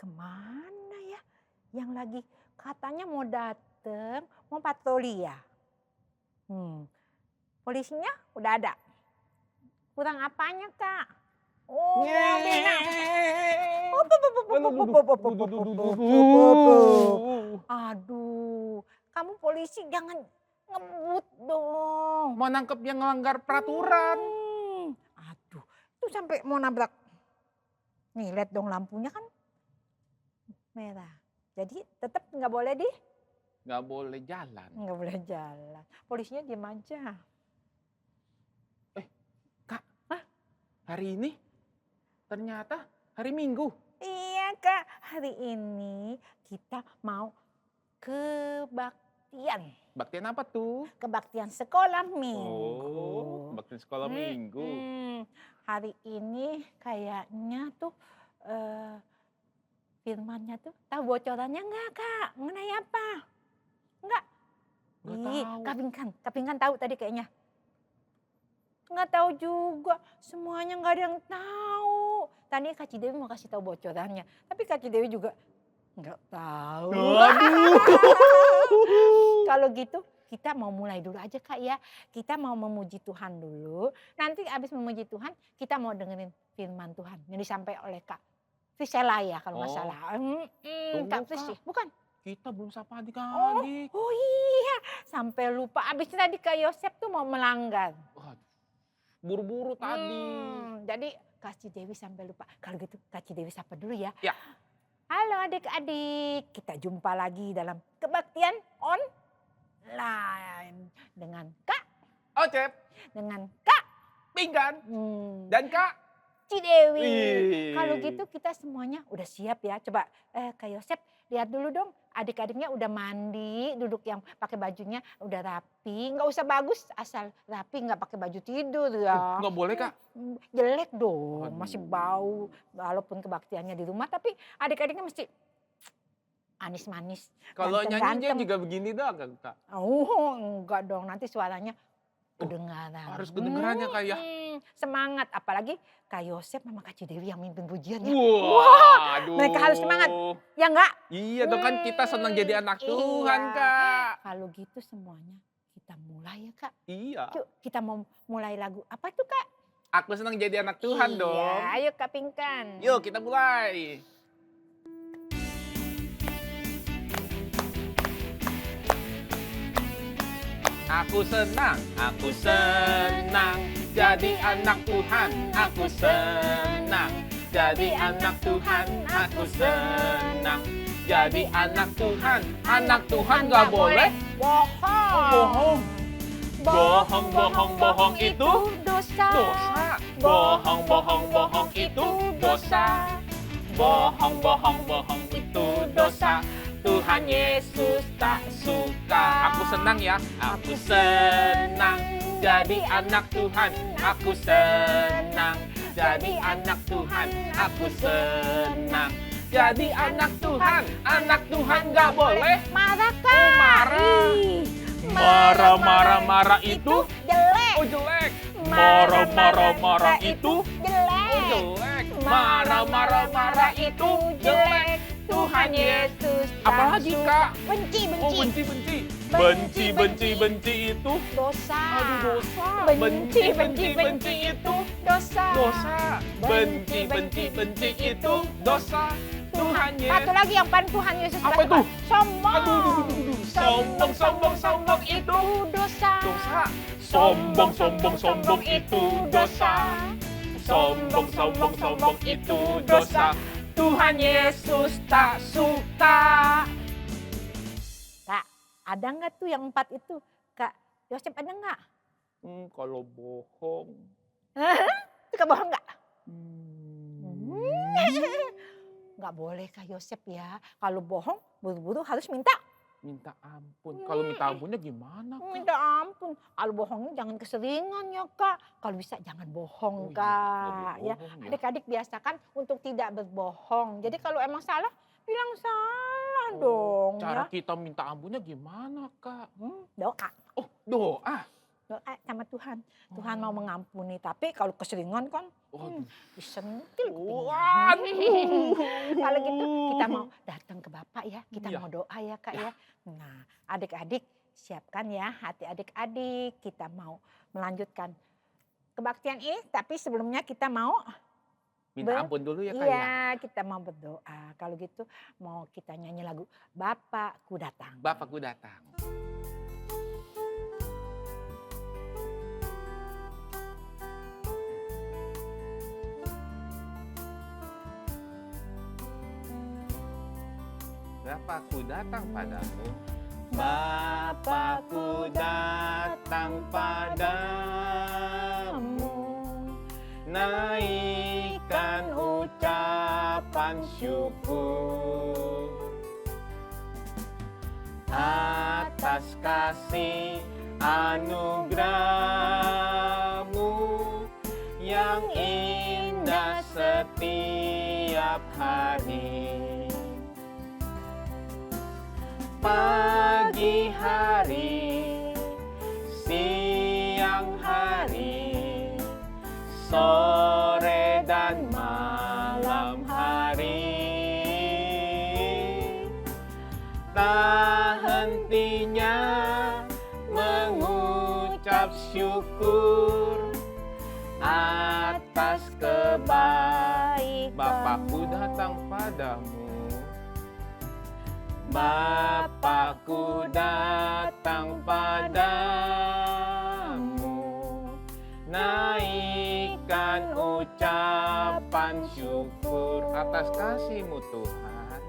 Kemana ya? Yang lagi katanya mau dateng, mau patroli ya? Polisinya udah ada. Kurang apanya, Kak? Oh, mobilnya. Aduh, kamu polisi jangan ngebut dong. Mau nangkep yang ngelanggar peraturan. Aduh, itu sampai mau nabrak. Nih, lihat dong lampunya kan merah. Jadi tetap nggak boleh Nggak boleh jalan. nggak boleh jalan. Polisinya diem aja. Kak, hari ini ternyata hari Minggu. Iya, Kak, hari ini kita mau kebaktian. Baktian apa tuh? Kebaktian sekolah minggu. Oh, baktian sekolah minggu. Hari ini kayaknya tuh firmannya tuh tahu bocorannya nggak, Kak? Mengenai apa? Nggak Nggak tahu. Kapingkan tahu tadi kayaknya. Nggak tahu juga, semuanya nggak ada yang tahu. Tadi Kak Cidewi mau kasih tahu bocorannya, tapi Kak Cidewi juga nggak tahu. Kalau gitu kita mau mulai dulu aja, Kak, ya. Kita mau memuji Tuhan dulu. Nanti abis memuji Tuhan kita mau dengerin firman Tuhan yang disampaikan oleh Kak Priscilla ya kalau nggak salah. Kak Pris, bukan? Kita belum sapa adik-adik. Oh iya, sampai lupa. Abis tadi Kak Yosep tuh mau melanggar. Buru-buru tadi. Jadi Kak Cidewi sampai lupa. Kalau gitu Kak Cidewi sapa dulu ya. Ya. Halo adik-adik, kita jumpa lagi dalam kebaktian online dengan Kak Ocep, dengan Kak Pinggan, dan Kak Cidewi. Wih. Kalau gitu kita semuanya udah siap ya. Coba Kak Yosep lihat dulu dong, adik-adiknya udah mandi, duduk yang pakai bajunya udah rapi. Nggak usah bagus, asal rapi, nggak pakai baju tidur ya. Nggak boleh, Kak? Jelek dong, Aduh. masih bau. Walaupun kebaktiannya di rumah, tapi adik-adiknya mesti manis-manis. Kalau nyanyi dia ganteng-ganteng. juga begini doang kan, Kak? Oh, enggak dong, nanti suaranya kedengaran. Harus kedengaran ya, Kak, ya? Semangat, apalagi Kak Yosep sama Kak Cidewi yang mimpin pujiannya. Wah, aduh. Mereka harus semangat. Ya enggak? Iya dong, kan kita senang jadi anak Tuhan, Iya. Kak. Kalau gitu semuanya kita mulai ya, Kak. Iya. Yuk kita mau mulai lagu apa tuh, Kak? Aku senang jadi anak Tuhan dong. Iya, ayo Kak Pingkan. Yuk kita mulai. Aku senang jadi anak Tuhan. Aku senang jadi anak Tuhan. Aku senang jadi anak Tuhan. Anak Tuhan gak boleh bohong. Bohong itu dosa. Bohong itu dosa. Bohong itu dosa. Tuhan Yesus tak suka. Aku senang ya. Aku senang jadi anak Tuhan. Aku senang jadi anak Tuhan. Aku senang jadi anak Tuhan. Anak Tuhan gak boleh Marah, Kak. Marah itu jelek. oh jelek. Marah itu jelek. oh jelek. Marah itu jelek. Tuhan Yesus tak Apalagi, suka. Kak? Benci. Oh benci. Benci itu Dosa. aduh dosa. Benci itu dosa. dosa. Benci itu dosa. Tuhan Yesus. Satu lagi yang paling Tuhan Yesus Apa gak itu? suka. Sombong. Aduh. Sombong itu dosa. dosa. Sombong itu dosa. Sombong itu dosa. Tuhan Yesus tak suka. Kak, ada nggak tuh yang 4 itu? Kak Yosep ada nggak? Kalau bohong. Suka bohong nggak? Nggak boleh Kak Yosep ya. Kalau bohong buru-buru harus minta ampun. Kalau minta ampunnya gimana, Kak? minta ampun. Kalau bohongnya jangan keseringan ya, Kak. Kalau bisa jangan bohong, Oh, iya, Kak. nggak boleh Ya, bohong ya. adik-adik biasakan untuk tidak berbohong. Jadi kalau emang salah, bilang salah dong Cara ya. kita minta ampunnya gimana, Kak? Doa. Oh, doa. doa sama Tuhan. Tuhan mau mengampuni, tapi kalau keseringan kan Waduh. disentil kupingnya. Waduh. Kalau gitu kita mau datang ke Bapak ya, kita Iya. mau doa ya Kak ya. Nah adik-adik siapkan ya hati adik-adik, kita mau melanjutkan kebaktian ini, tapi sebelumnya kita mau Minta ampun dulu ya Kak ya. iya, kita mau berdoa. Kalau gitu mau kita nyanyi lagu Bapakku Datang. Bapakku datang. Bapakku datang padamu. Bapakku datang padamu. Naikkan ucapan syukur atas kasih anugerah-Mu yang indah setiap hari. Pagi hari, siang hari, sore dan malam hari, tak hentinya mengucap syukur atas kebaikan. Bapakku datang padamu. Bapakku datang padamu. Naikkan ucapan syukur atas kasih-Mu Tuhan.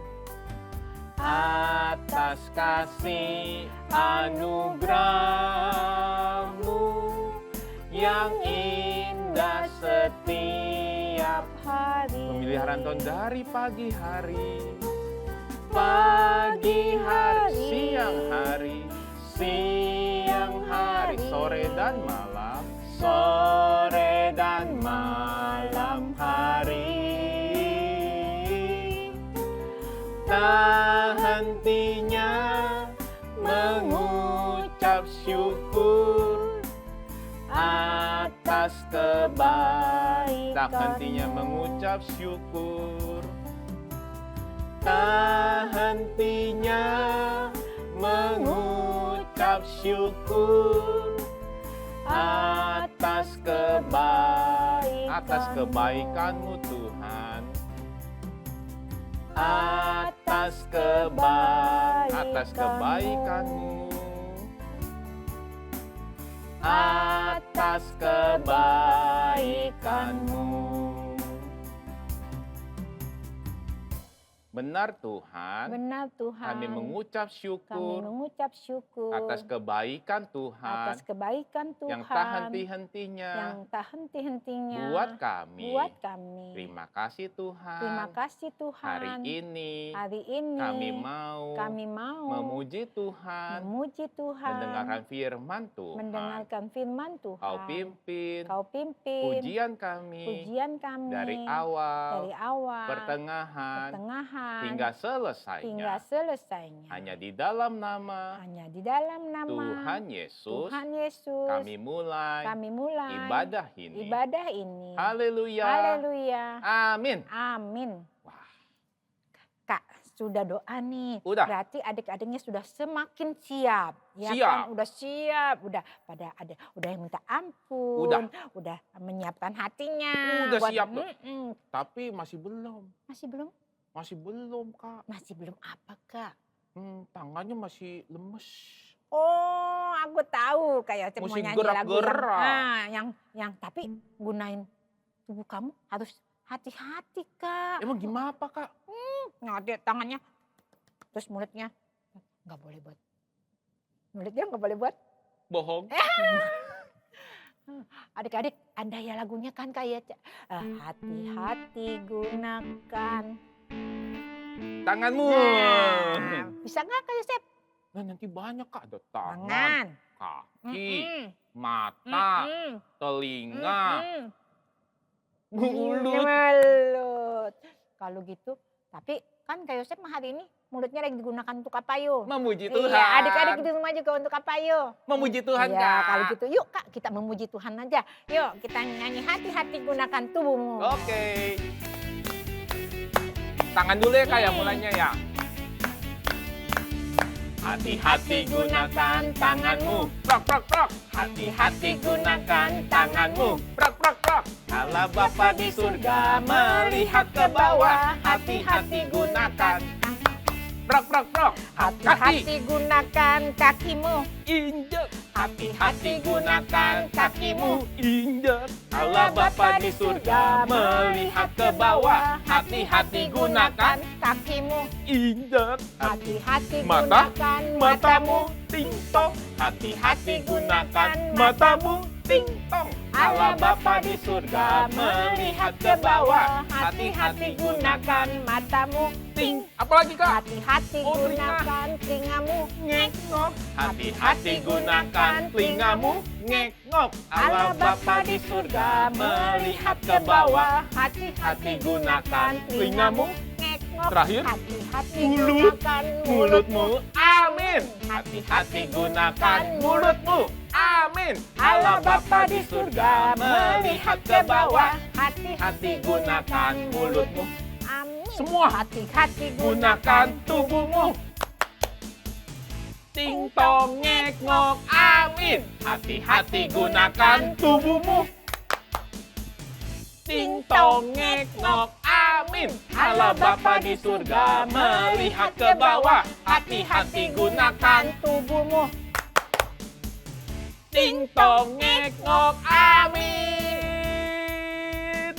Atas kasih anugerah-Mu yang indah setiap hari. Pemeliharaan Tuhan dari pagi hari. Pagi hari, siang hari, sore dan malam, sore dan malam hari. Tak hentinya mengucap syukur atas kebaikan. Tak hentinya mengucap syukur. Tak hentinya mengucap syukur atas kebaikan-Mu Tuhan. Atas kebaikan-Mu. Atas kebaikan-Mu. Benar Tuhan, Benar Tuhan. kami mengucap Kami syukur mengucap syukur atas kebaikan Tuhan atas kebaikan Tuhan yang tak henti-hentinya yang tak henti-hentinya buat kami. Terima Terima kasih Tuhan. kasih Tuhan. Hari ini Hari ini kami mau memuji Tuhan, memuji Tuhan, mendengarkan firman Tuhan. mendengarkan firman Tuhan. Kau pimpin Kau pimpin pujian kami pujian kami dari awal, dari awal, pertengahan, hingga hingga selesainya. Hanya di dalam nama Tuhan Yesus, kami mulai ibadah ini. Haleluya. Haleluya. Amin. Amin. Wah, Kak, sudah doa nih. Udah. Berarti adik-adiknya sudah semakin siap. Ya Siap. kan? Udah siap. Udah yang minta ampun. Udah menyiapkan hatinya. Udah siap loh. Mm-mm. tapi masih belum. Masih belum? Masih belum, Kak. Masih belum apa, Kak? Tangannya masih lemes. Oh, aku tahu kayak mau Mesti nyanyi lagu gerak-gerak. yang tapi gunain tubuh kamu harus hati-hati, Kak. Emang gimana, Kak? Ngade tangannya, terus mulutnya nggak boleh buat. Mulutnya nggak boleh buat. Bohong. Adik-adik, Anda ya lagunya kan kayak hati-hati gunakan Tanganmu. Nah, bisa nggak Kak Yosep? Nah, nanti banyak, Kak. Ada tangan, Tangan. kaki, Mm-mm. mata, Mm-mm. telinga, Mm-mm. mulut. Mulut. Kalau gitu, tapi kan Kak Yosep hari ini mulutnya lagi digunakan untuk apa yuk? Memuji Tuhan. Iya, adik-adik di rumah juga untuk apa yuk? Memuji Tuhan, Iya, Kak. kalau gitu yuk Kak, kita memuji Tuhan aja. Yuk, kita nyanyi hati-hati gunakan tubuhmu. Oke. Tangan dulu ya, Kak, ya mulainya ya. Hati-hati gunakan tanganmu, prok prok prok. Hati-hati gunakan tanganmu, prok prok prok. Allah Bapa di surga melihat ke bawah, hati-hati gunakan. Prok prok prok. Hati-hati gunakan kakimu. Injek. Hati-hati gunakan kakimu, injek. Allah Bapa di surga melihat ke bawah, hati-hati gunakan kakimu. injek. Hati-hati Mata, gunakan matamu ting-tong. Hati-hati gunakan matamu ting-tong. Allah Bapa di surga melihat ke bawah, hati-hati gunakan matamu. ting. Apalagi, Kak? Hati-hati Oh, telinga. gunakan telingamu. Ngek-ngok. Hati-hati gunakan telingamu, ngek-ngok. Allah Bapa di surga melihat ke bawah, hati-hati gunakan telingamu. ngekngok. Terakhir, Hati-hati mulut, gunakan mulutmu, amin. Hati-hati gunakan mulutmu, amin. Allah Bapa di surga melihat ke bawah, hati-hati gunakan mulutmu. Amin. Semua Hati-hati gunakan tubuhmu. Ting tong ngek ngok, amin. Hati-hati gunakan tubuhmu. Ting tong ngek ngok, amin. Allah Bapa di surga melihat ke bawah, hati-hati gunakan tubuhmu. ting tong ngek ngok, amin.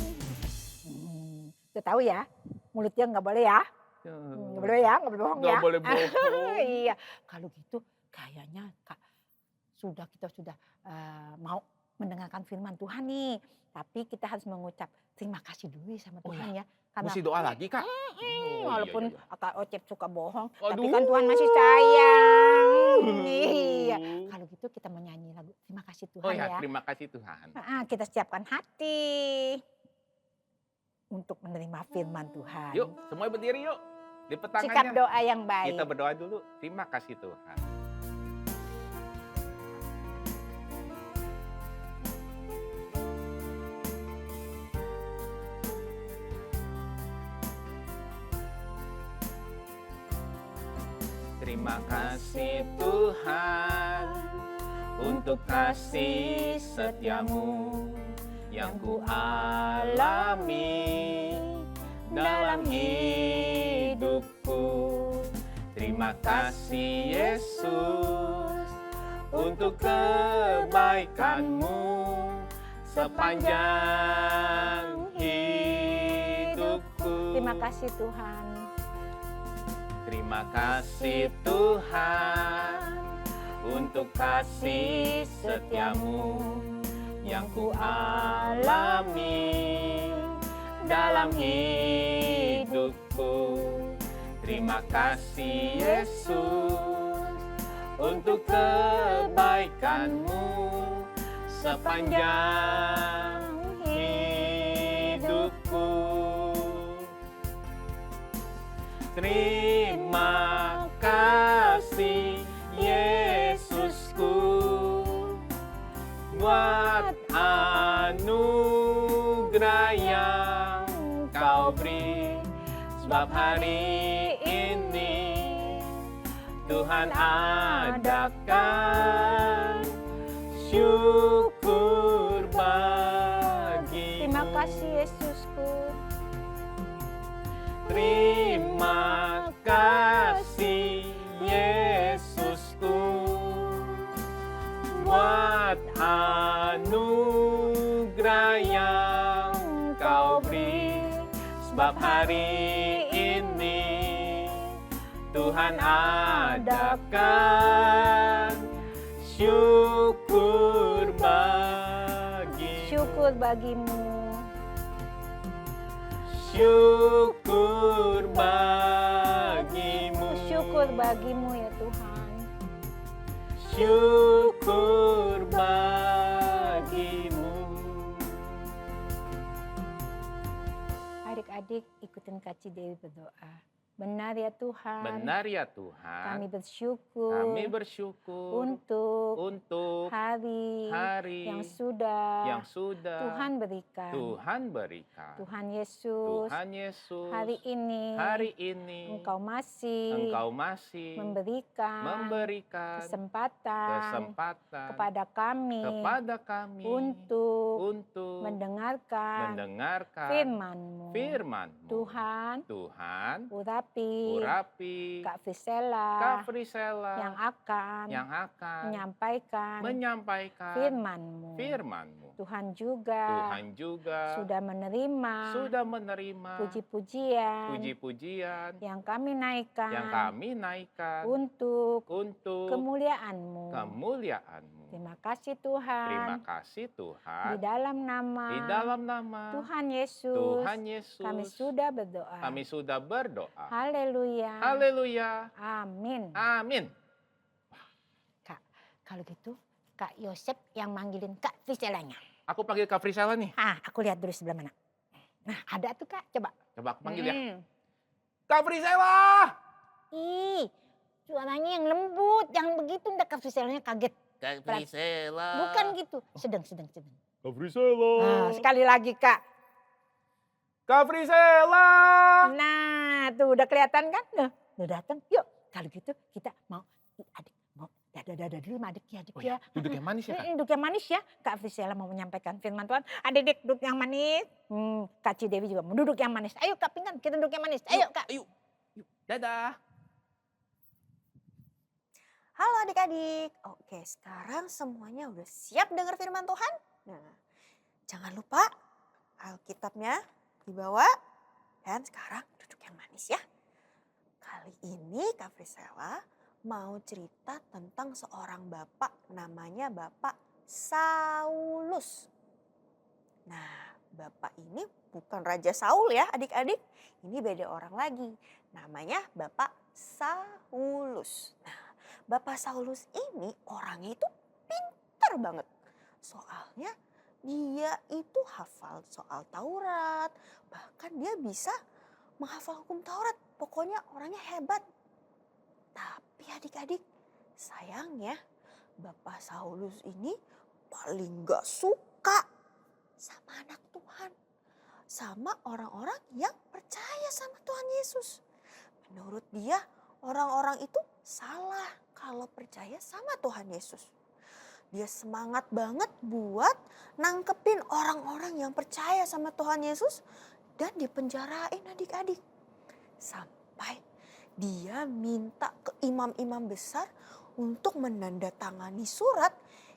Tuh tahu ya, mulutnya nggak boleh ya. Nggak boleh ya, nggak boleh bohong ya. Nggak boleh bohong. Iya, kalau gitu kayaknya Kak kita sudah mau mendengarkan firman Tuhan nih. Tapi kita harus mengucap terima kasih dulu sama Oh Tuhan ya, ya. Karena Mesti doa lagi, Kak. Oh, iya, walaupun iya. Kak Ocep suka bohong, tapi Aduh. kan Tuhan masih sayang. Iya, kalau gitu kita menyanyi lagu terima kasih Oh Tuhan ya, ya. terima kasih Tuhan. Kita siapkan hati untuk menerima firman Tuhan. Yuk, semua berdiri yuk. Lipat Sikap tangannya. doa yang baik. Kita berdoa dulu. Terima kasih Tuhan. Terima kasih Tuhan untuk kasih setiamu yang ku alami dalam hidupku. Terima kasih Yesus untuk kebaikanmu sepanjang hidupku. Terima kasih Tuhan. Terima kasih Tuhan untuk kasih setiamu yang ku alami dalam hidupku. Terima kasih Yesus untuk kebaikanmu sepanjang hidupku. Terima kasih Yesusku buat anugerah yang kau beri. Sebab hari ini Tuhan adakan syukur bagimu. Terima kasih Yesusku. Terima kasih Yesusku buat anugerah yang kau beri. Sebab hari ini Tuhan adakan syukur bagimu. Syukur bagimu. Syukur bagimu. Syukur bagimu ya Tuhan. Syukur bagimu. Adik-adik ikutin Kak Cidewi berdoa. Benar ya Tuhan. Benar ya Tuhan. Kami bersyukur. Kami bersyukur untuk hari yang sudah Tuhan berikan. Tuhan Yesus, hari ini Engkau masih memberikan kesempatan kepada kami untuk mendengarkan firman-Mu. Tuhan, urapi Kak Frisela yang akan menyampaikan firman-Mu. Tuhan juga sudah menerima puji-pujian yang kami naikkan untuk kemuliaan-Mu. Terima kasih Tuhan. Di dalam nama Tuhan Yesus, kami sudah berdoa. Haleluya. Amin. Kak, kalau gitu Kak Yosep yang manggilin Kak Friselanya. Aku panggil Kak Frisela nih. Aku lihat dulu sebelah mana. Nah, ada tuh Kak, coba. Coba aku panggil ya. Kak Frisela! Ih, suaranya yang lembut, jangan begitu ndak Kak Friselanya kaget. Kak Frisela. Bukan gitu, sedang. Kak Frisela. Sekali lagi Kak. Kak Frisela. Nah, tuh udah kelihatan kan? Udah datang. Yuk, kalau gitu kita mau adik mau dadah dulu sama adik ya. Duduk yang manis ya Kak? Duduk yang manis ya. Kak Frisela mau menyampaikan firman Tuhan. Adik duduk yang manis. Kak Cidewi juga mau duduk yang manis. Ayo Kak Pingan, kita duduk yang manis. Ayo Kak. Yuk. Dadah. Halo adik-adik. Oke, sekarang semuanya udah siap dengar firman Tuhan? Nah, jangan lupa Alkitabnya dibawa dan sekarang duduk yang manis ya. Kali ini Kak Frisela mau cerita tentang seorang bapak namanya Bapak Saulus. Nah, bapak ini bukan Raja Saul ya adik-adik. Ini beda orang lagi. Namanya Bapak Saulus. Nah, Bapak Saulus ini orangnya itu pintar banget. Soalnya dia itu hafal soal Taurat. Bahkan dia bisa menghafal hukum Taurat. Pokoknya orangnya hebat. Tapi adik-adik, sayangnya Bapak Saulus ini paling gak suka sama anak Tuhan. Sama orang-orang yang percaya sama Tuhan Yesus. Menurut dia orang-orang itu salah kalau percaya sama Tuhan Yesus. Dia semangat banget buat nangkepin orang-orang yang percaya sama Tuhan Yesus dan dipenjarain adik-adik. Sampai dia minta ke imam-imam besar untuk menandatangani surat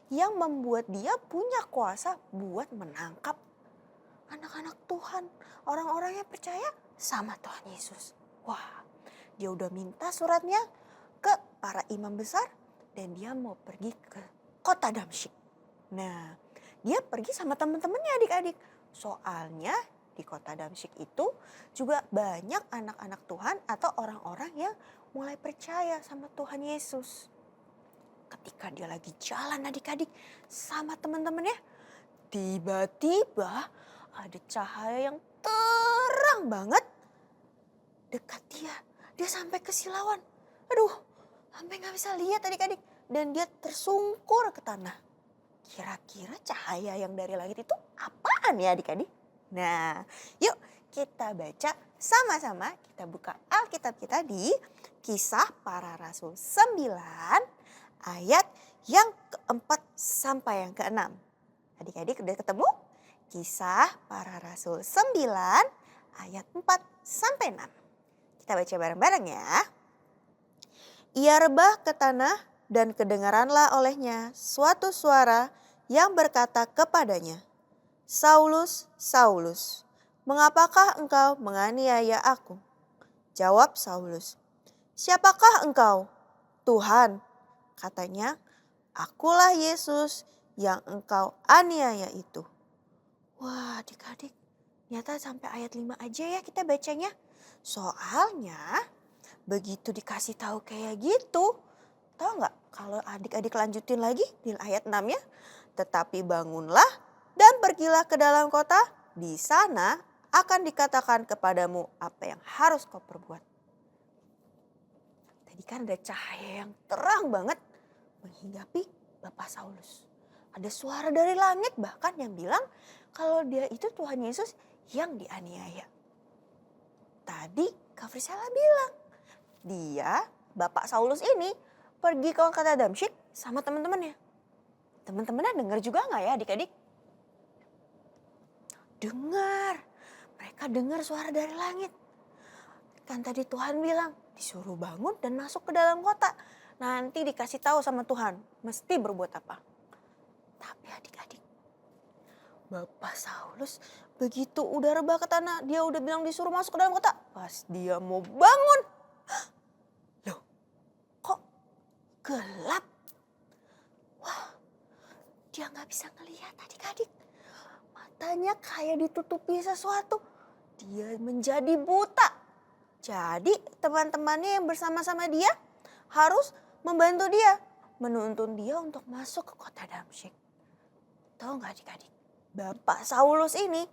yang membuat dia punya kuasa buat menangkap anak-anak Tuhan. Orang-orang yang percaya sama Tuhan Yesus. Wah, dia udah minta suratnya ke para imam besar dan dia mau pergi ke kota Damsyik. Nah, dia pergi sama teman-temannya adik-adik. Soalnya di kota Damsyik itu juga banyak anak-anak Tuhan atau orang-orang yang mulai percaya sama Tuhan Yesus. Ketika dia lagi jalan adik-adik sama teman-temannya, tiba-tiba ada cahaya yang terang banget dekat dia. Dia sampai kesilauan. Aduh, sampai gak bisa lihat adik-adik. Dan dia tersungkur ke tanah. Kira-kira cahaya yang dari langit itu apaan ya adik-adik? Nah, yuk kita baca sama-sama. Kita buka Alkitab kita di Kisah Para Rasul 9 ayat yang keempat sampai yang keenam. Adik-adik udah ketemu? Kisah Para Rasul 9 ayat 4 sampai 6. Kita baca bareng-bareng ya. Ia rebah ke tanah dan kedengaranlah olehnya suatu suara yang berkata kepadanya, Saulus, Saulus, mengapakah engkau menganiaya aku? Jawab Saulus, siapakah engkau? Tuhan, katanya, akulah Yesus yang engkau aniaya itu. Wah adik-adik, ternyata sampai ayat 5 aja ya kita bacanya. Soalnya begitu dikasih tahu kayak gitu, tahu nggak kalau adik-adik lanjutin lagi di ayat 6-nya, tetapi bangunlah dan pergilah ke dalam kota, di sana akan dikatakan kepadamu apa yang harus kau perbuat. Jadi kan ada cahaya yang terang banget menghinggapi Bapak Saulus. Ada suara dari langit bahkan yang bilang kalau dia itu Tuhan Yesus yang dianiaya. Tadi Kak Frisela bilang dia, Bapak Saulus ini pergi ke kota Damsyik sama teman-temannya. Teman-temannya dengar juga nggak ya adik-adik? Dengar. Mereka dengar suara dari langit. Kan tadi Tuhan bilang disuruh bangun dan masuk ke dalam kota. Nanti dikasih tahu sama Tuhan mesti berbuat apa. Tapi adik-adik, Bapak Saulus begitu udah rebah ke tanah, dia udah bilang disuruh masuk ke dalam kota. Pas dia mau bangun, loh kok gelap? Wah, dia nggak bisa ngelihat adik-adik. Matanya kayak ditutupi sesuatu. Dia menjadi buta. Jadi teman-temannya yang bersama-sama dia harus membantu dia. Menuntun dia untuk masuk ke kota Damsyik. Tahu nggak adik-adik? Bapak Saulus ini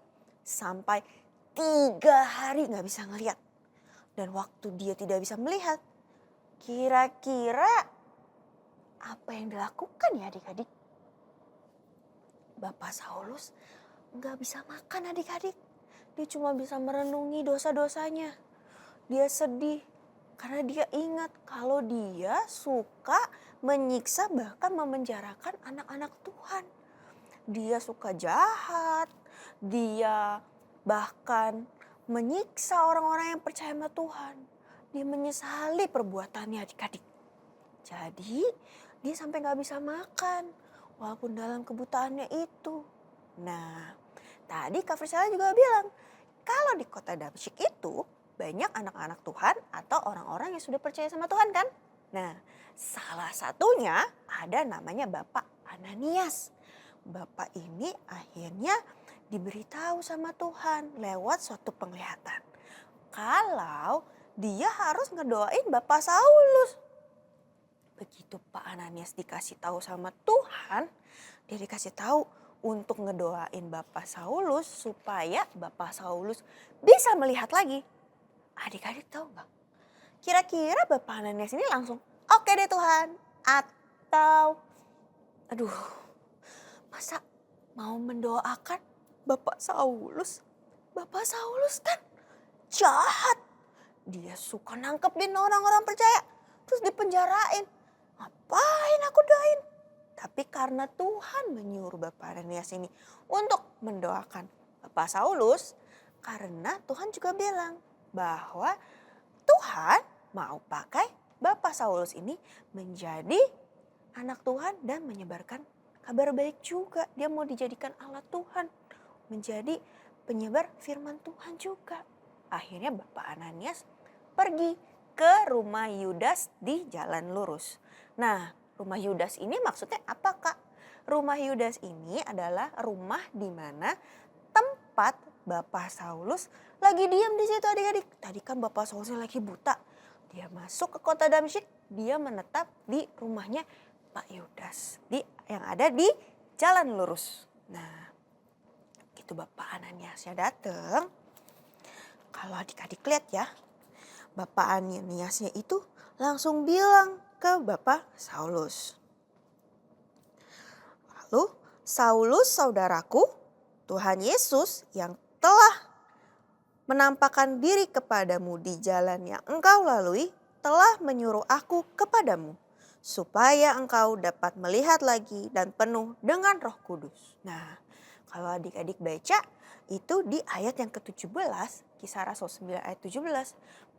sampai 3 hari nggak bisa ngelihat. Dan waktu dia tidak bisa melihat, kira-kira apa yang dilakukan ya adik-adik? Bapak Saulus nggak bisa makan adik-adik. Dia cuma bisa merenungi dosa-dosanya. Dia sedih karena dia ingat kalau dia suka menyiksa bahkan memenjarakan anak-anak Tuhan. Dia suka jahat, dia bahkan menyiksa orang-orang yang percaya sama Tuhan. Dia menyesali perbuatannya adik-adik. Jadi dia sampai gak bisa makan walaupun dalam kebutaannya itu. Nah, tadi Kak Frisela juga bilang kalau di kota Damsyik itu banyak anak-anak Tuhan atau orang-orang yang sudah percaya sama Tuhan kan. Nah, salah satunya ada namanya Bapak Ananias. Bapak ini akhirnya diberitahu sama Tuhan lewat suatu penglihatan. Kalau dia harus ngedoain Bapak Saulus. Begitu Pak Ananias dikasih tahu sama Tuhan, dia dikasih tahu untuk ngedoain Bapak Saulus supaya Bapak Saulus bisa melihat lagi. Adik-adik tahu nggak? Kira-kira Bapak Ananias ini langsung, oke deh Tuhan. Atau, aduh, masa mau mendoakan Bapak Saulus? Bapak Saulus kan jahat. Dia suka nangkepin orang-orang percaya, terus dipenjarain. Ngapain aku doain? Tapi karena Tuhan menyuruh Bapak Ananias ini untuk mendoakan Bapak Saulus, karena Tuhan juga bilang bahwa Tuhan mau pakai Bapak Saulus ini menjadi anak Tuhan dan menyebarkan kabar baik juga. Dia mau dijadikan alat Tuhan, menjadi penyebar firman Tuhan juga. Akhirnya Bapak Ananias pergi ke rumah Yudas di Jalan Lurus. Nah, rumah Yudas ini maksudnya apa Kak? Rumah Yudas ini adalah rumah di mana tempat Bapak Saulus lagi diam di situ adik-adik. Tadi kan Bapak Saulusnya lagi buta. Dia masuk ke kota Damsyik, dia menetap di rumahnya Pak Yudas yang ada di Jalan Lurus. Nah, gitu Bapak Ananiasnya datang. Kalau adik-adik lihat ya, Bapak Ananiasnya itu langsung bilang ke Bapak Saulus. Lalu, Saulus saudaraku, Tuhan Yesus yang telah menampakkan diri kepadamu di jalan yang engkau lalui telah menyuruh aku kepadamu supaya engkau dapat melihat lagi dan penuh dengan Roh Kudus. Nah, kalau adik-adik baca itu di ayat yang ke-17, Kisah Rasul 9 ayat 17,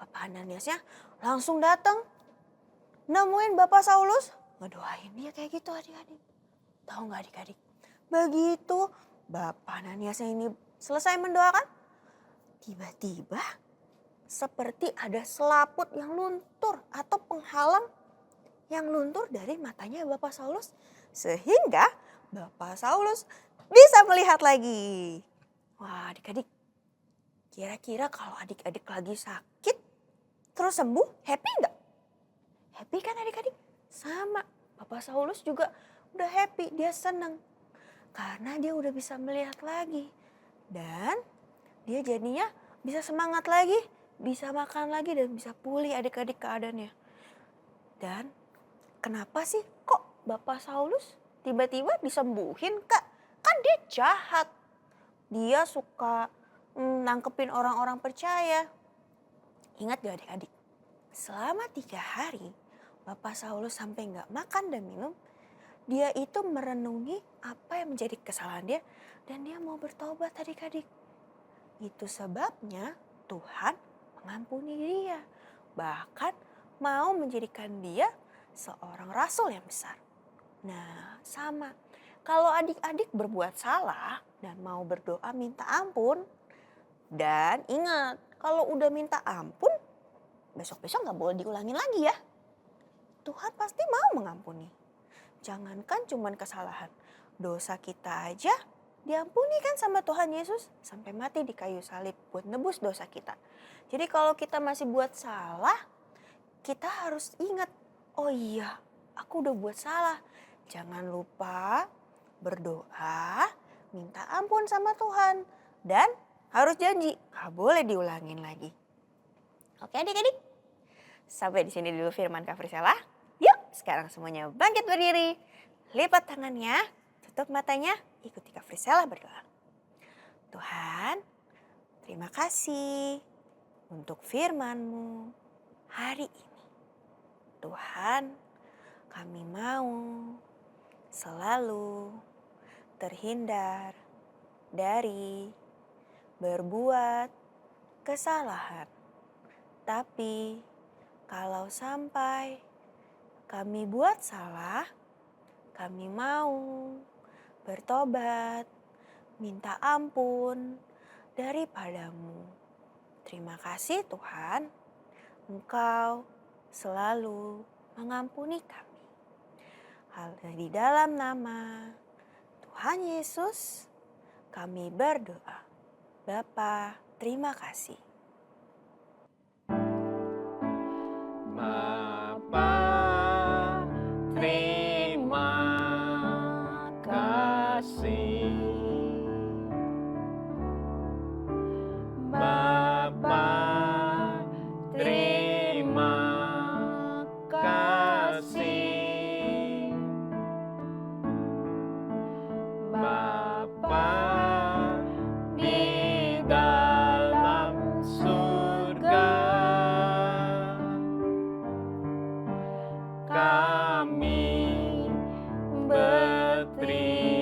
Bapak Ananiasnya langsung datang nemuin Bapak Saulus, ngedoain dia kayak gitu adik-adik. Tahu nggak adik-adik? Begitu Bapak Ananiasnya ini selesai mendoakan, tiba-tiba seperti ada selaput yang luntur atau penghalang yang luntur dari matanya Bapak Saulus. Sehingga Bapak Saulus bisa melihat lagi. Wah adik-adik, kira-kira kalau adik-adik lagi sakit terus sembuh, happy nggak? Happy kan adik-adik? Sama, Bapak Saulus juga udah happy, dia senang. Karena dia udah bisa melihat lagi. Dan dia jadinya bisa semangat lagi, bisa makan lagi dan bisa pulih adik-adik keadaannya. Dan kenapa sih kok Bapak Saulus tiba-tiba disembuhin, Kak? Kan dia jahat. Dia suka nangkepin orang-orang percaya. Ingat gak adik-adik? Selama 3 hari Bapak Saulus sampai gak makan dan minum. Dia itu merenungi apa yang menjadi kesalahan dia. Dan dia mau bertobat adik-adik. Itu sebabnya Tuhan mengampuni dia. Bahkan mau menjadikan dia seorang rasul yang besar. Nah, sama. Kalau adik-adik berbuat salah dan mau berdoa minta ampun. Dan ingat, kalau udah minta ampun, besok-besok gak boleh diulangin lagi ya. Tuhan pasti mau mengampuni. Jangankan cuman kesalahan. Dosa kita aja diampuni kan sama Tuhan Yesus. Sampai mati di kayu salib buat nebus dosa kita. Jadi kalau kita masih buat salah, kita harus ingat, oh iya, aku udah buat salah. Jangan lupa berdoa, minta ampun sama Tuhan. Dan harus janji, gak boleh diulangin lagi. Oke adik-adik, sampai di sini dulu firman Kak Frisela. Yuk sekarang semuanya bangkit berdiri. Lipat tangannya, tutup matanya, ikuti Kak Frisela berdoa. Tuhan, terima kasih untuk firman-Mu hari ini. Tuhan, kami mau selalu terhindar dari berbuat kesalahan. Tapi kalau sampai kami buat salah, kami mau bertobat, minta ampun daripada-Mu. Terima kasih Tuhan, Engkau selalu mengampuni kami. Hal di dalam nama Tuhan Yesus kami berdoa. Bapa, terima kasih. Bapa, terima kasih. Bapa, terima kasih. Bapa di dalam surga, kami berterima